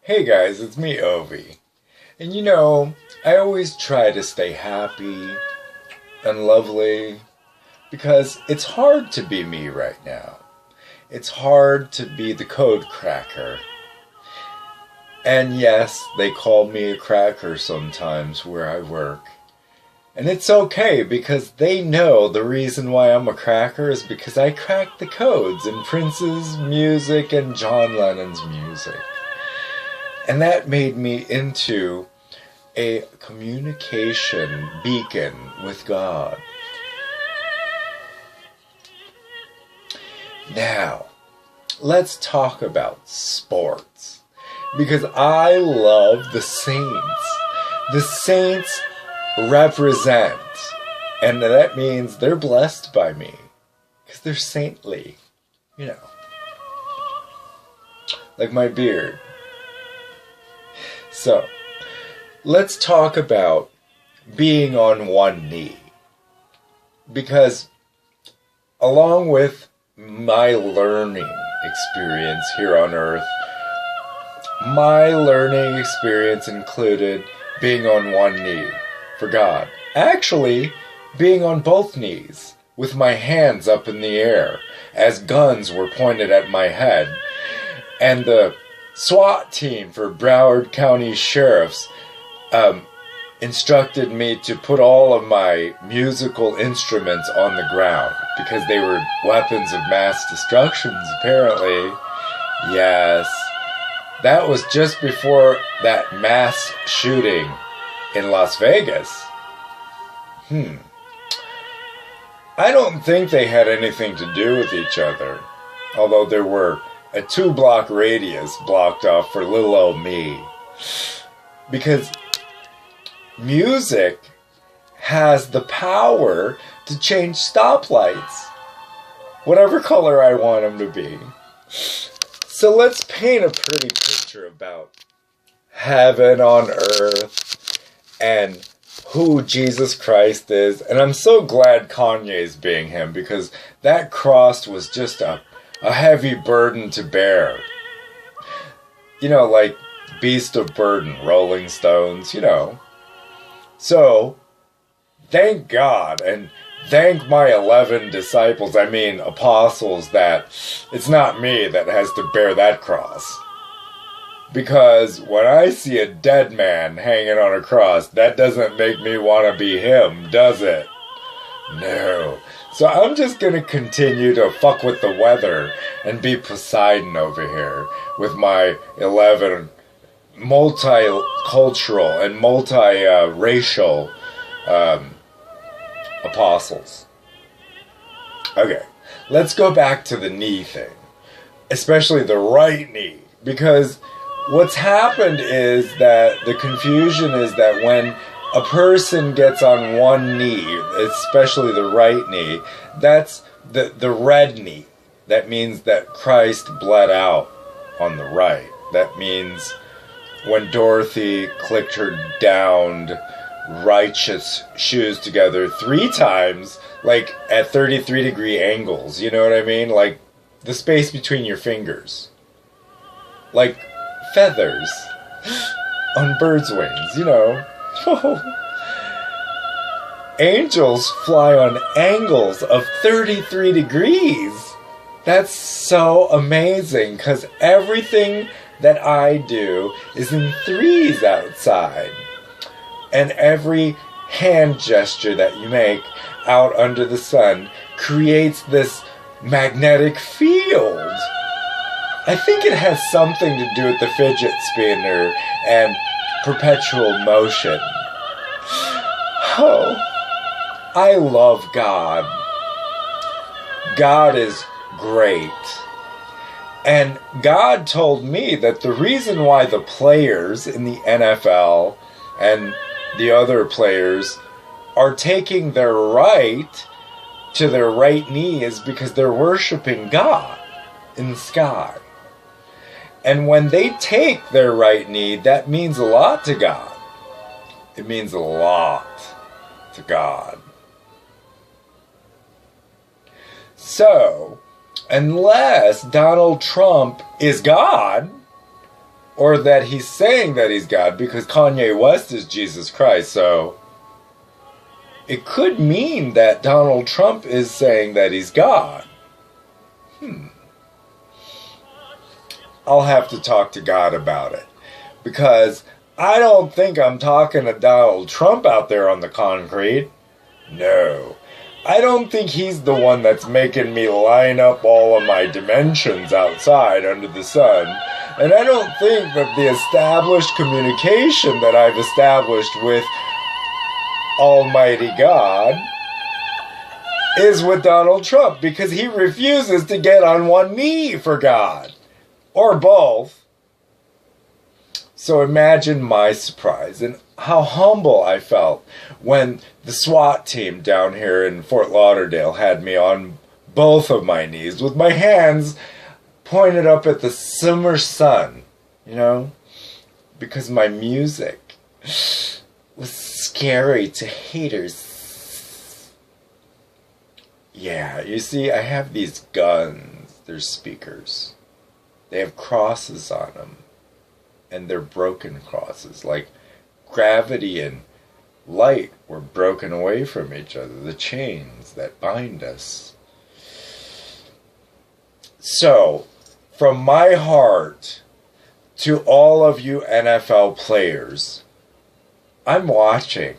Hey guys, it's me, Ovi. And you know, I always try to stay happy and lovely because it's hard to be me right now. It's hard to be the code cracker. And yes, they call me a cracker sometimes where I work. And it's okay because they know the reason why I'm a cracker is because I cracked the codes in Prince's music and John Lennon's music. And that made me into a communication beacon with God. Now, let's talk about sports. Because I love the Saints. The Saints represent, and that means they're blessed by me. Because they're saintly. You know. Like my beard. So, let's talk about being on one knee. Because along with my learning experience here on earth, my learning experience included being on one knee for God. Actually, being on both knees with my hands up in the air as guns were pointed at my head. And the SWAT team for Broward County Sheriffs instructed me to put all of my musical instruments on the ground because they were weapons of mass destruction, apparently. Yes. That was just before that mass shooting in Las Vegas. I don't think they had anything to do with each other, although there were a 2-block radius blocked off for little old me. Because music has the power to change stoplights, whatever color I want them to be. So let's paint a pretty picture about heaven on earth and who Jesus Christ is. And I'm so glad Kanye's being him, because that cross was just a heavy burden to bear. You know, like Beast of Burden, Rolling Stones, you know. So, thank God, and thank my 11 disciples, apostles, that it's not me that has to bear that cross. Because when I see a dead man hanging on a cross, that doesn't make me want to be him, does it? No. So I'm just going to continue to fuck with the weather and be Poseidon over here with my 11 multicultural and multi-racial apostles. Okay, let's go back to the knee thing, especially the right knee, because what's happened is that the confusion is that when a person gets on one knee, especially the right knee, that's the red knee. That means that Christ bled out on the right. That means when Dorothy clicked her downed righteous shoes together 3 times, like at 33-degree angles, you know what I mean? Like the space between your fingers. Like feathers on birds' wings, you know. Angels fly on angles of 33 degrees. That's so amazing, because everything that I do is in 3s outside. And every hand gesture that you make out under the sun creates this magnetic field. I think it has something to do with the fidget spinner and perpetual motion. Oh, I love God. God is great. And God told me that the reason why the players in the NFL and the other players are taking their right to their right knee is because they're worshiping God in the sky. And when they take their right knee, that means a lot to God. It means a lot to God. So, unless Donald Trump is God, or that he's saying that he's God, because Kanye West is Jesus Christ, so it could mean that Donald Trump is saying that he's God. I'll have to talk to God about it, because I don't think I'm talking to Donald Trump out there on the concrete. No. I don't think he's the one that's making me line up all of my dimensions outside under the sun. And I don't think that the established communication that I've established with Almighty God is with Donald Trump, because he refuses to get on one knee for God. Or both. So imagine my surprise and how humble I felt when the SWAT team down here in Fort Lauderdale had me on both of my knees with my hands pointed up at the summer sun, you know, because my music was scary to haters. Yeah, you see, I have these guns. They're speakers. They have crosses on them. And they're broken crosses. Like gravity and light were broken away from each other. The chains that bind us. So, from my heart to all of you NFL players, I'm watching.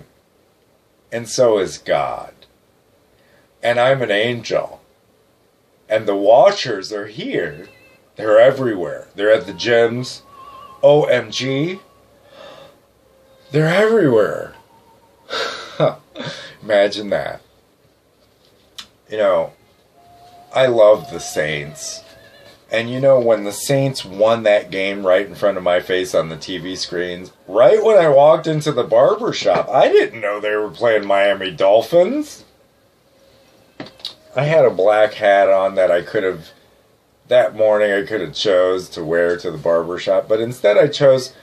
And so is God. And I'm an angel. And the watchers are here. They're everywhere. They're at the gyms. OMG. They're everywhere. Imagine that. You know, I love the Saints. And you know, when the Saints won that game right in front of my face on the TV screens, right when I walked into the barber shop, I didn't know they were playing Miami Dolphins. I had a black hat on that I could have, that morning I could have chose to wear to the barber shop, but instead I chose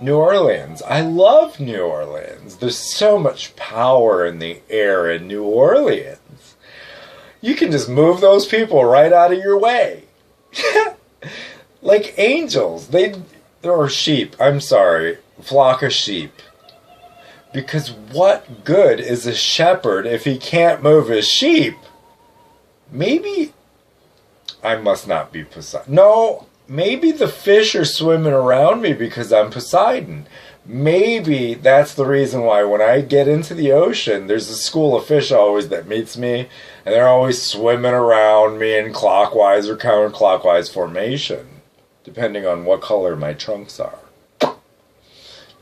New Orleans. I love New Orleans. There's so much power in the air in New Orleans. You can just move those people right out of your way. Like angels. Or sheep. I'm sorry. Flock of sheep. Because what good is a shepherd if he can't move his sheep? Maybe I must not be Poseidon. No, maybe the fish are swimming around me because I'm Poseidon. Maybe that's the reason why when I get into the ocean, there's a school of fish always that meets me, and they're always swimming around me in clockwise or counterclockwise formation, depending on what color my trunks are.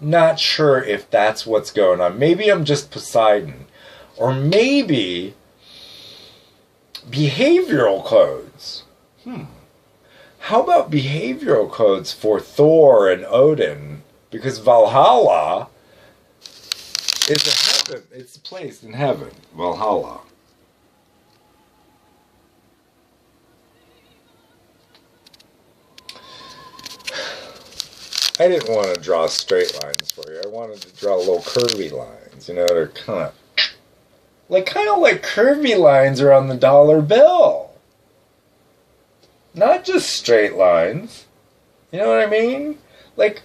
Not sure if that's what's going on. Maybe I'm just Poseidon. Or maybe behavioral codes. How about behavioral codes for Thor and Odin? Because Valhalla is a heaven. It's a place in heaven. Valhalla. I didn't want to draw straight lines for you. I wanted to draw little curvy lines. You know, they're kind of like curvy lines are on the dollar bill. Not just straight lines. You know what I mean? Like,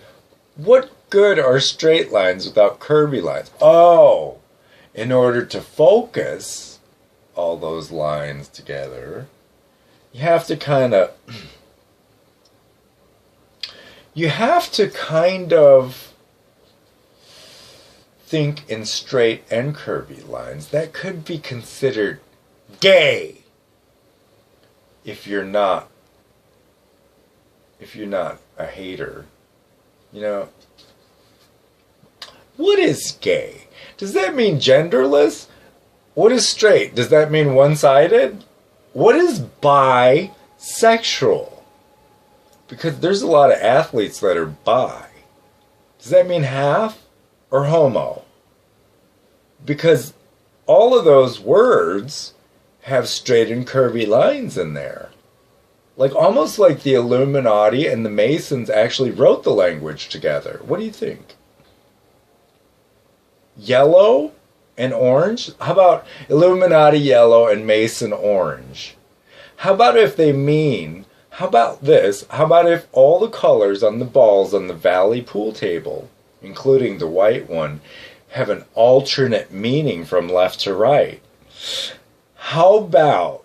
what good are straight lines without curvy lines? Oh, in order to focus all those lines together, you have to kind of think in straight and curvy lines. That could be considered gay if you're not a hater. You know, what is gay? Does that mean genderless? What is straight? Does that mean one-sided? What is bisexual? Because there's a lot of athletes that are bi. Does that mean half or homo? Because all of those words have straight and curvy lines in there. Like, almost like the Illuminati and the Masons actually wrote the language together. What do you think? Yellow and orange? How about Illuminati yellow and Mason orange? How about if they mean How about this? How about if all the colors on the balls on the Valley pool table, including the white one, have an alternate meaning from left to right? How about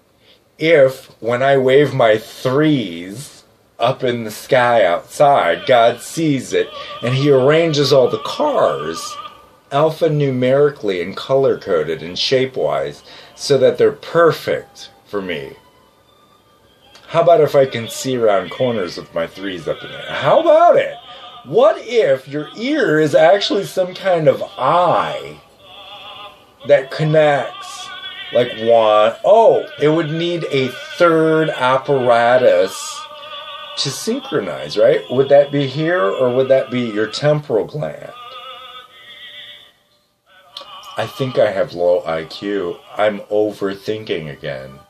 if, when I wave my threes up in the sky outside, God sees it and he arranges all the cars alphanumerically and color-coded and shape-wise so that they're perfect for me? How about if I can see around corners with my threes up in there? How about it? What if your ear is actually some kind of eye that connects? Like one, oh, it would need a third apparatus to synchronize, right? Would that be here or would that be your temporal gland? I think I have low IQ. I'm overthinking again.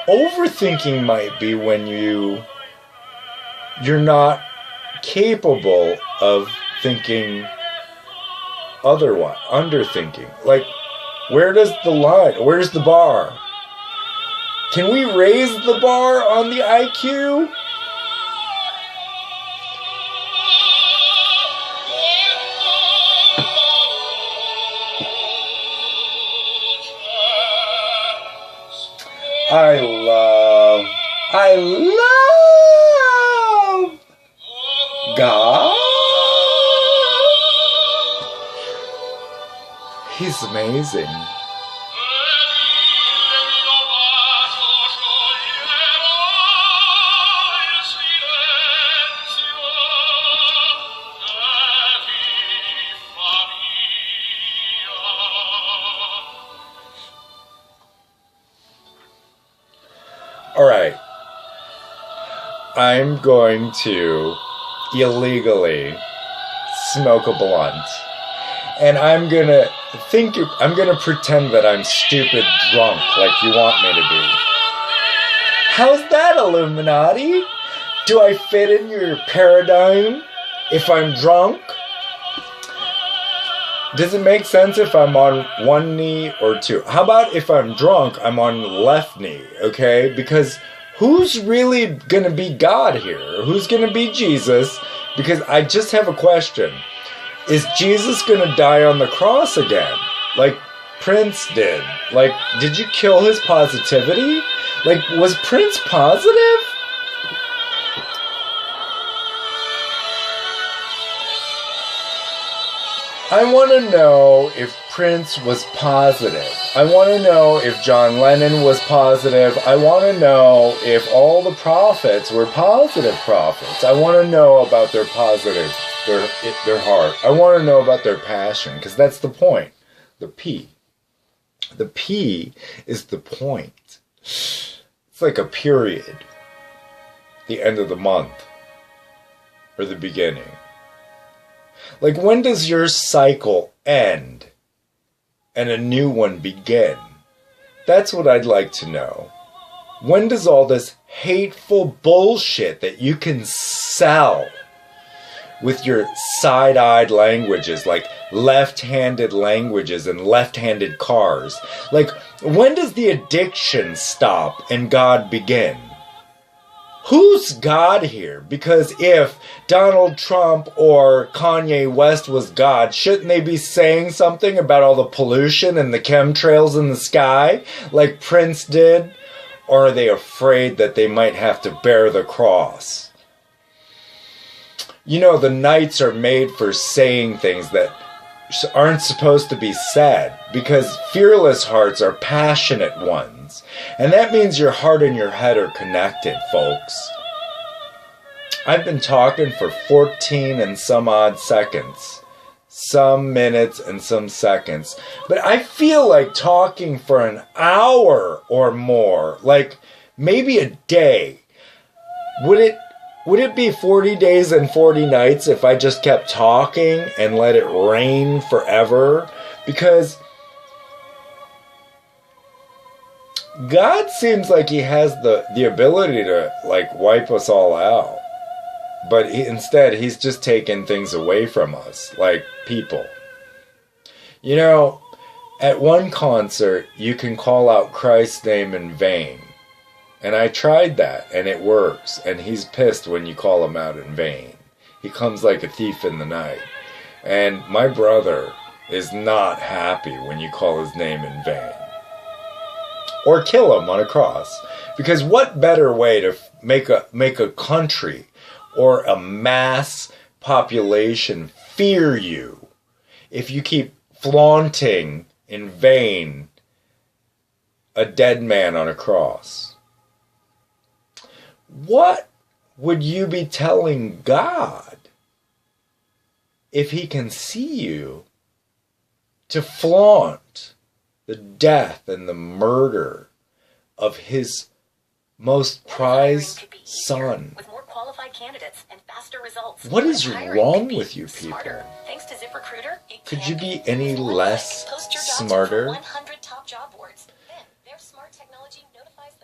Overthinking might be when you're not capable of thinking otherwise, underthinking. Like, where does the line, where's the bar? Can we raise the bar on the IQ? I love God. He's amazing. Alright, I'm going to illegally smoke a blunt, and I'm gonna pretend that I'm stupid drunk like you want me to be. How's that, Illuminati? Do I fit in your paradigm if I'm drunk? Does it make sense if I'm on one knee or two? How about if I'm drunk, I'm on left knee, okay? Because who's really gonna be God here? Who's gonna be Jesus? Because I just have a question. Is Jesus gonna die on the cross again? Like Prince did? Like, did you kill his positivity? Like, was Prince positive? I want to know if Prince was positive. I want to know if John Lennon was positive. I want to know if all the prophets were positive prophets. I want to know about their positive, their heart. I want to know about their passion, because that's the point. The P. The P is the point. It's like a period. The end of the month. Or the beginning. Like, when does your cycle end and a new one begin? That's what I'd like to know. When does all this hateful bullshit that you can sell with your side-eyed languages, like left-handed languages and left-handed cars, like, when does the addiction stop and God begin? Who's God here? Because if Donald Trump or Kanye West was God, shouldn't they be saying something about all the pollution and the chemtrails in the sky like Prince did? Or are they afraid that they might have to bear the cross? You know, the nights are made for saying things that aren't supposed to be said, because fearless hearts are passionate ones. And that means your heart and your head are connected, folks. I've been talking for 14 and some odd seconds. Some minutes and some seconds. But I feel like talking for an hour or more. Like, maybe a day. Would it be 40 days and 40 nights if I just kept talking and let it rain forever? Because God seems like he has the ability to, like, wipe us all out. But instead, he's just taking things away from us, like people. You know, at one concert, you can call out Christ's name in vain. And I tried that, and it works. And he's pissed when you call him out in vain. He comes like a thief in the night. And my brother is not happy when you call his name in vain. Or kill him on a cross. Because what better way to make a country or a mass population fear you if you keep flaunting in vain a dead man on a cross? What would you be telling God if he can see you to flaunt the death and the murder of his most prized son? With more qualified candidates and faster results. What is wrong with you people? Thanks to ZipRecruiter, could you be any less smarter? 100 top job boards. Then,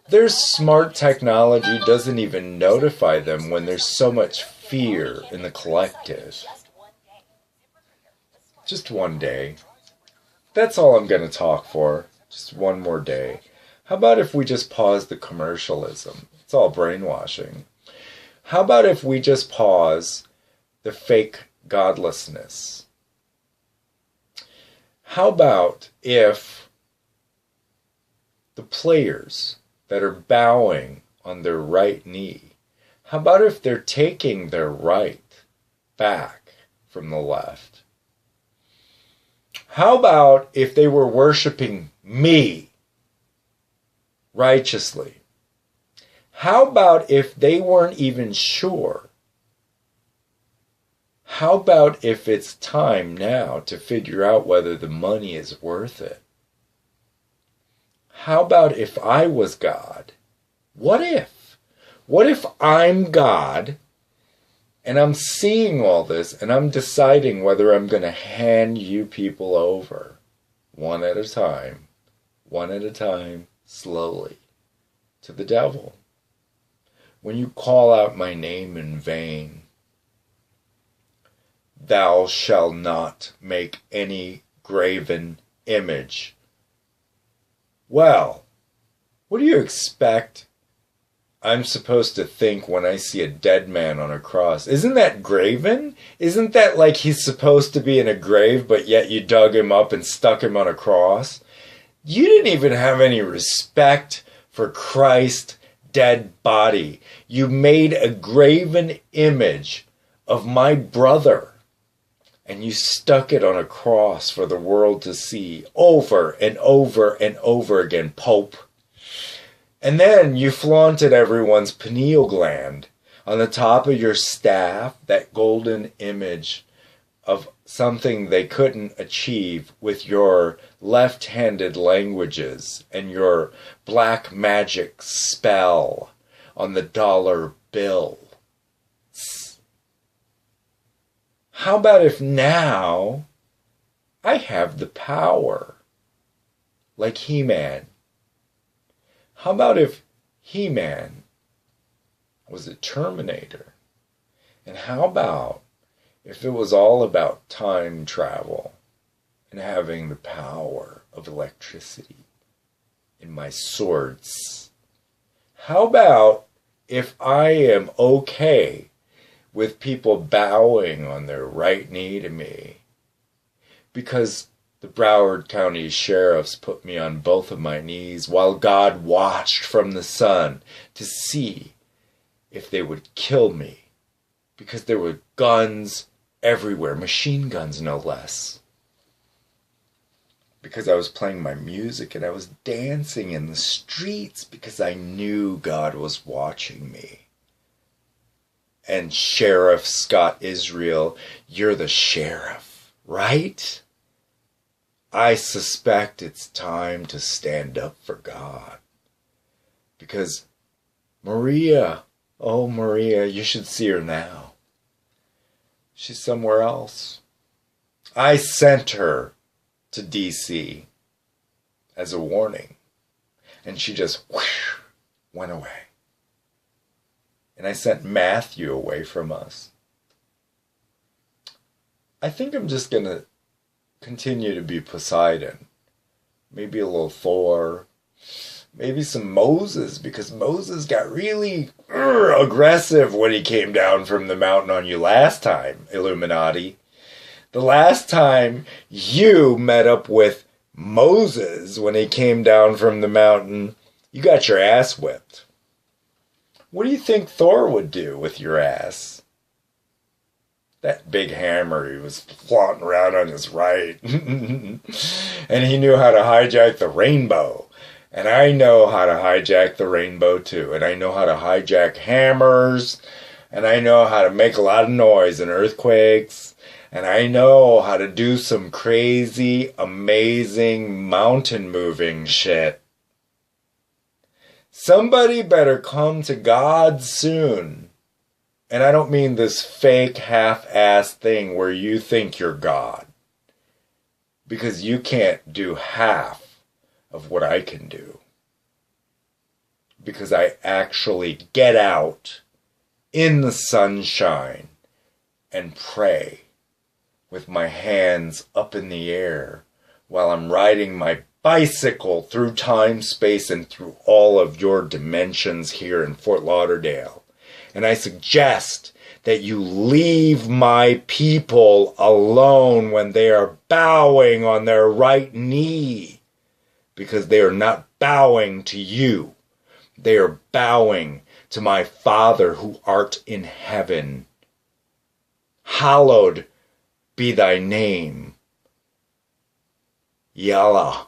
their smart technology doesn't even notify them when there's so much fear in the collective. Just one day. That's all I'm going to talk for. Just one more day. How about if we just pause the commercialism? It's all brainwashing. How about if we just pause the fake godlessness? How about if the players that are bowing on their right knee, how about if they're taking their right back from the left? How about if they were worshiping me righteously? How about if they weren't even sure? How about if it's time now to figure out whether the money is worth it? How about if I was God? What if? What if I'm God and I'm seeing all this and I'm deciding whether I'm going to hand you people over one at a time, slowly, to the devil? When you call out my name in vain, thou shalt not make any graven image. Well, what do you expect I'm supposed to think when I see a dead man on a cross? Isn't that graven? Isn't that like he's supposed to be in a grave, but yet you dug him up and stuck him on a cross? You didn't even have any respect for Christ's dead body. You made a graven image of my brother, and you stuck it on a cross for the world to see over and over and over again, Pope. And then you flaunted everyone's pineal gland on the top of your staff, that golden image of something they couldn't achieve with your left-handed languages and your black magic spell on the dollar bill. How about if now I have the power, like He-Man? How about if He-Man was a Terminator? And how about if it was all about time travel and having the power of electricity in my swords? How about if I am okay with people bowing on their right knee to me because the Broward County sheriffs put me on both of my knees while God watched from the sun to see if they would kill me because there were guns everywhere, machine guns no less. Because I was playing my music and I was dancing in the streets because I knew God was watching me. And Sheriff Scott Israel, you're the sheriff, right? I suspect it's time to stand up for God. Because Maria, oh Maria, you should see her now. She's somewhere else. I sent her to D.C. as a warning. And she just whoosh, went away. And I sent Matthew away from us. I think I'm just going to continue to be Poseidon. Maybe a little Thor. Maybe some Moses, because Moses got really aggressive when he came down from the mountain on you last time, Illuminati. The last time you met up with Moses when he came down from the mountain, you got your ass whipped. What do you think Thor would do with your ass? That big hammer he was flaunting around on his right. And he knew how to hijack the rainbow. And I know how to hijack the rainbow too. And I know how to hijack hammers. And I know how to make a lot of noise and earthquakes. And I know how to do some crazy, amazing, mountain moving shit. Somebody better come to God soon. And I don't mean this fake half-assed thing where you think you're God. Because you can't do half of what I can do. Because I actually get out in the sunshine and pray with my hands up in the air while I'm riding my bicycle through time, space, and through all of your dimensions here in Fort Lauderdale. And I suggest that you leave my people alone when they are bowing on their right knee. Because they are not bowing to you. They are bowing to my Father who art in heaven. Hallowed be thy name. Yallah.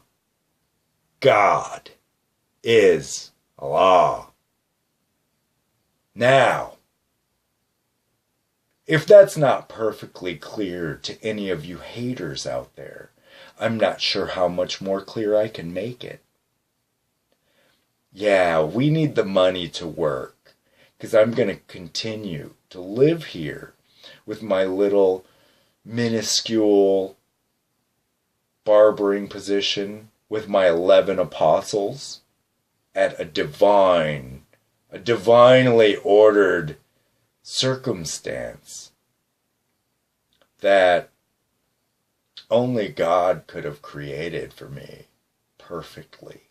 God is Allah. Now, if that's not perfectly clear to any of you haters out there, I'm not sure how much more clear I can make it. Yeah, we need the money to work, because I'm going to continue to live here with my little minuscule barbering position with my 11 apostles at a divinely ordered circumstance that only God could have created for me perfectly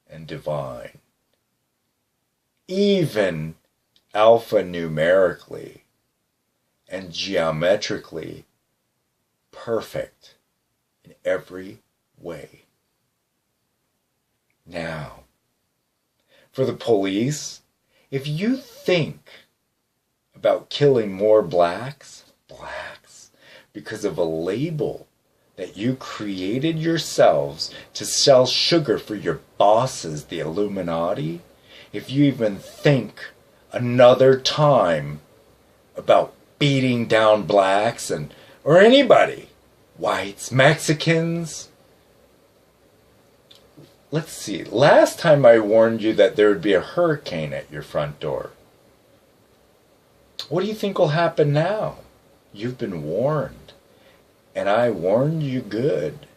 and divine. Even alphanumerically and geometrically perfect in every way. Now, for the police, if you think about killing more blacks, because of a label that you created yourselves to sell sugar for your bosses, the Illuminati, if you even think another time about beating down blacks or anybody, whites, Mexicans. Let's see, last time I warned you that there would be a hurricane at your front door. What do you think will happen now? You've been warned. And I warned you good.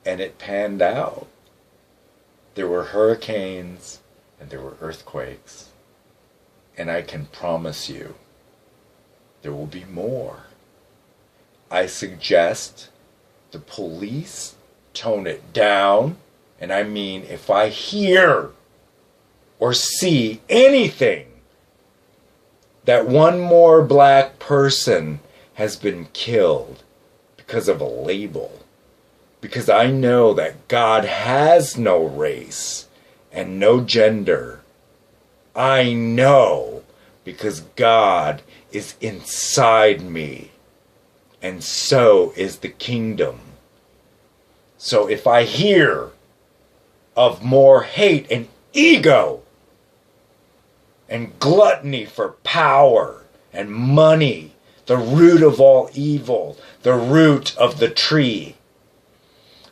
And it panned out. There were hurricanes and there were earthquakes. And I can promise you, there will be more. I suggest the police tone it down. And I mean, if I hear or see anything that one more black person has been killed because of a label, because I know that God has no race and no gender. I know because God is inside me, and so is the kingdom. So if I hear of more hate and ego and gluttony for power and money, the root of all evil, the root of the tree,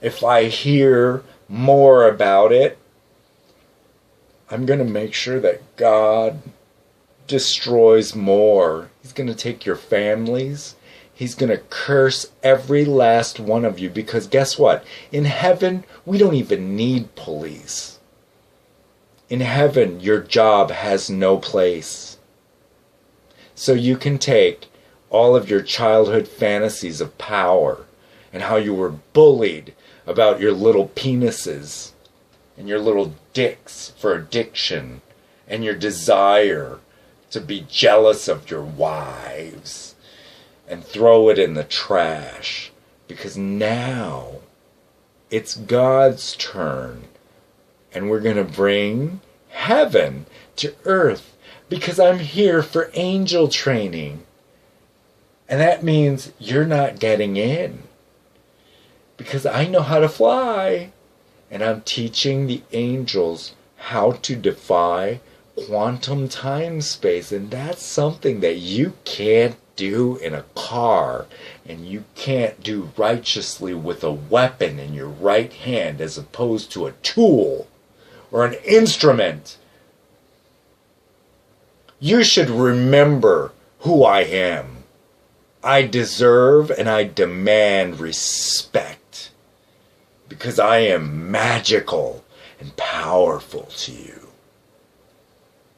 if I hear more about it, I'm going to make sure that God destroys more. He's going to take your families. He's going to curse every last one of you, because guess what? In heaven, we don't even need police. In heaven, your job has no place. So you can take all of your childhood fantasies of power and how you were bullied about your little penises and your little dicks for addiction and your desire to be jealous of your wives, and throw it in the trash, because now it's God's turn, and we're going to bring heaven to earth, because I'm here for angel training. And that means you're not getting in, because I know how to fly, and I'm teaching the angels how to defy quantum time space, and that's something that you can't do in a car, and you can't do righteously with a weapon in your right hand as opposed to a tool or an instrument. You should remember who I am. I deserve and I demand respect, because I am magical and powerful to you.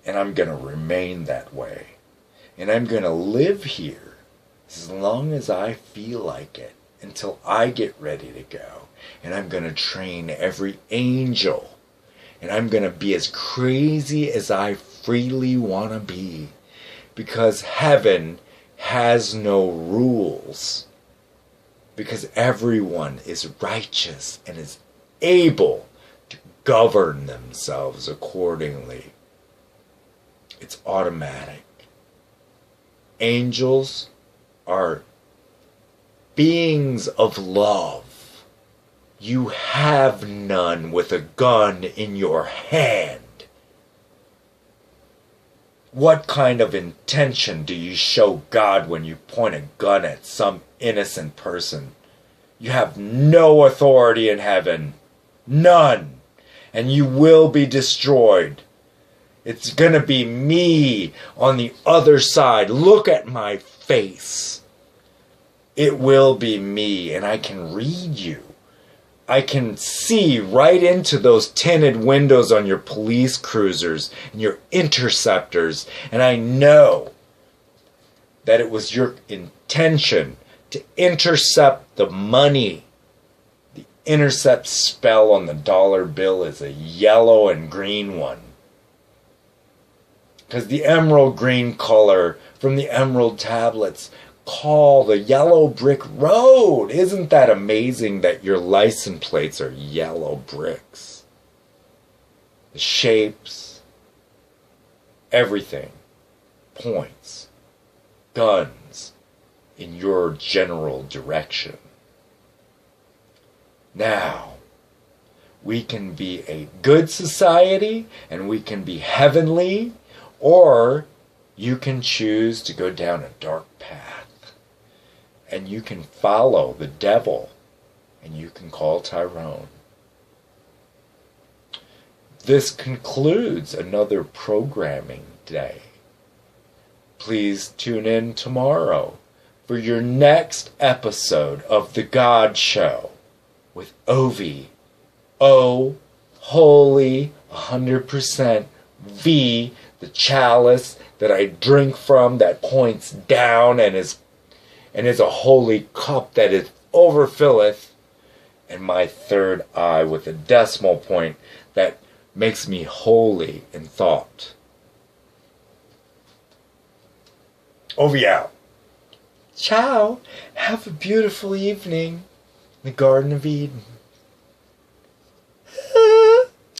And I'm going to remain that way. And I'm going to live here as long as I feel like it, until I get ready to go. And I'm going to train every angel. And I'm going to be as crazy as I freely want to be. Because heaven has no rules. Because everyone is righteous and is able to govern themselves accordingly. It's automatic. Angels are beings of love. You have none with a gun in your hand. What kind of intention do you show God when you point a gun at some innocent person? You have no authority in heaven. None. And you will be destroyed. It's going to be me on the other side. Look at my face. It will be me, and I can read you. I can see right into those tinted windows on your police cruisers and your interceptors, and I know that it was your intention to intercept the money. The intercept spell on the dollar bill is a yellow and green one. Because the emerald green color from the emerald tablets call the yellow brick road. Isn't that amazing that your license plates are yellow bricks? The shapes, everything points, guns in your general direction. Now, we can be a good society and we can be heavenly, or you can choose to go down a dark path. And you can follow the devil. And you can call Tyrone. This concludes another programming day. Please tune in tomorrow for your next episode of The God Show with Ovi. O, holy, 100% V, the chalice that I drink from that points down and is a holy cup that it overfilleth, and my third eye with a decimal point that makes me holy in thought. Ovi out. Ciao. Have a beautiful evening in the Garden of Eden.